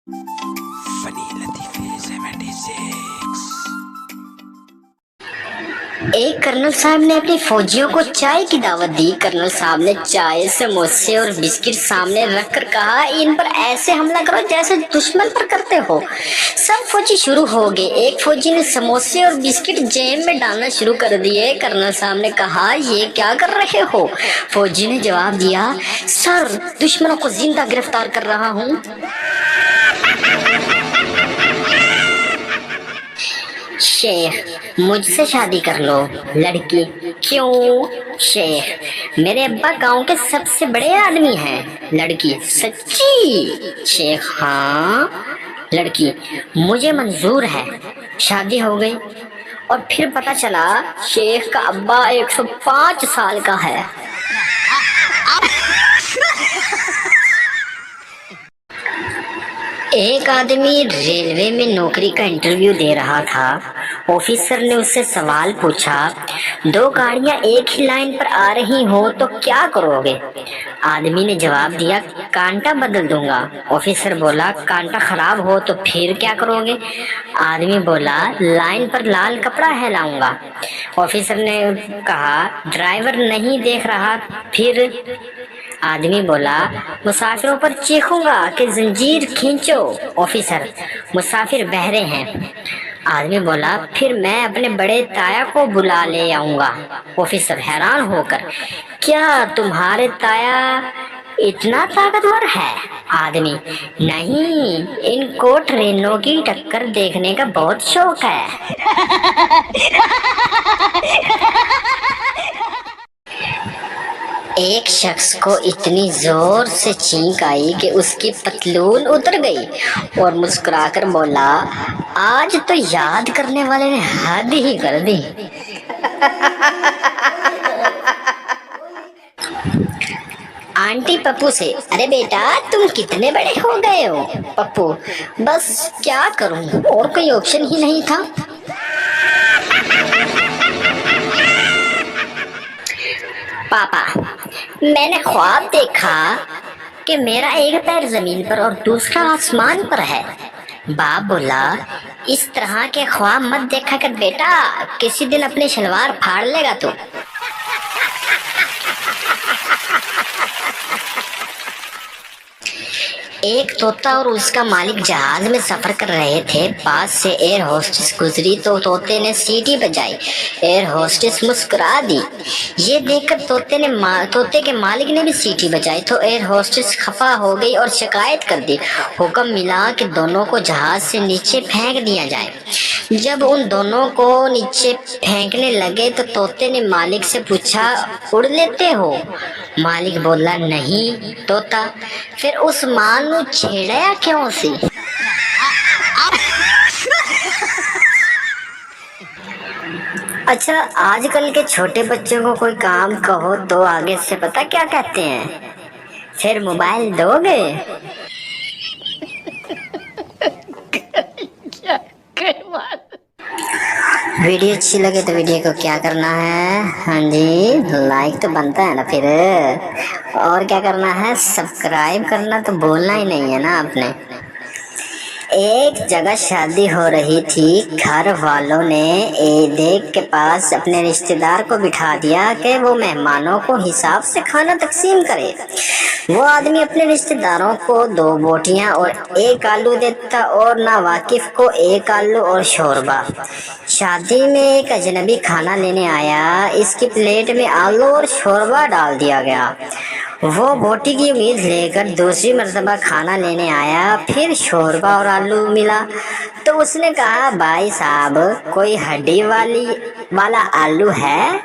Funny लतीफ़े 76। एक colonel साहब ने अपनी फौजियों को चाय की दावत दी। कर्नल साहब ने चाय, समोसे और बिस्किट सामने रखकर कहा, इन पर ऐसे हमला करो जैसे दुश्मन पर करते हो। सब फौजी शुरू हो गए। एक फौजी ने समोसे और बिस्किट जेब में डालना शुरू कर दिए। कर्नल साहब ने कहा, ये क्या कर रहे हो? फौजी ने जवाब दिया, सर, दुश्मनों को जिंदा गिरफ्तार कर रहा हूँ। शेख, मुझसे शादी कर लो। लड़की, क्यों? शेख, मेरे अब्बा गांव के सबसे बड़े आदमी हैं। लड़की, सच्ची? शेख, हाँ। लड़की, मुझे मंजूर है। शादी हो गई और फिर पता चला शेख का अब्बा 105 साल का है। एक आदमी रेलवे में नौकरी का इंटरव्यू दे रहा था। ऑफिसर ने उससे सवाल पूछा, दो गाड़ियां एक ही लाइन पर आ रही हो तो क्या करोगे? आदमी ने जवाब दिया, कांटा बदल दूंगा। ऑफिसर बोला, कांटा खराब हो तो फिर क्या करोगे? आदमी बोला, लाइन पर लाल कपड़ा फैलाऊंगा। ऑफिसर ने कहा, ड्राइवर नहीं देख रहा फिर? आदमी बोला, मुसाफिरों पर चीखूंगा कि जंजीर खींचो। ऑफिसर, मुसाफिर बहरे हैं। आदमी बोला, फिर मैं अपने बड़े ताया को बुला ले आऊंगा। ऑफिसर हैरान होकर, क्या तुम्हारे ताया इतना ताकतवर है? आदमी, नहीं, इनको ट्रेनों की टक्कर देखने का बहुत शौक है। एक शख्स को इतनी जोर से छींक आई कि उसकी पतलून उतर गई और मुस्कुराकर बोला, आज तो याद करने वाले ने हद ही कर दी। आंटी पप्पू से, अरे बेटा, तुम कितने बड़े हो गए हो? पप्पू, बस क्या करूं, और कोई ऑप्शन ही नहीं था। पापा, मैंने ख्वाब देखा कि मेरा एक पैर जमीन पर और दूसरा आसमान पर है। बाप बोला, इस तरह के ख्वाब मत देखा कर बेटा, किसी दिन अपनी शलवार फाड़ लेगा तू। एक तोता और उसका मालिक जहाज में सफर कर रहे थे। पास से एयर होस्टेस गुजरी तो तोते ने सीटी बजाई। एयर होस्टेस मुस्कुरा दी। ये देखकर तोते के मालिक ने भी सीटी बजाई तो एयर होस्टेस खफा हो गई और शिकायत कर दी। हुक्म मिला कि दोनों को जहाज से नीचे फेंक दिया जाए। जब उन दोनों को नीचे फेंकने लगे तो तोते ने मालिक से पूछा, उड़ लेते हो? मालिक बोला, नहीं। तोता, फिर उस मां छेड़ा क्यों सी? अच्छा, आजकल के छोटे बच्चों को कोई काम कहो तो आगे से पता क्या कहते हैं? फिर मोबाइल दोगे? वीडियो अच्छी लगे तो वीडियो को क्या करना है? हाँ जी, लाइक तो बनता है ना फिर। और क्या करना है? सब्सक्राइब करना तो भूलना ही नहीं है ना आपने। एक जगह शादी हो रही थी। घर वालों ने देख के पास अपने रिश्तेदार को बिठा दिया कि वो मेहमानों को हिसाब से खाना तकसीम करे। वो आदमी अपने रिश्तेदारों को 2 बोटियां और 1 आलू देता और ना वाकिफ को 1 आलू और शोरबा। शादी में एक अजनबी खाना लेने आया। इसकी प्लेट में आलू और शोरबा डाल दिया गया। वो बोटी की उम्मीद लेकर दूसरी मर्तबा खाना लेने आया। फिर शोरबा और आलू मिला तो उसने कहा, भाई साहब, कोई हड्डी वाला आलू है?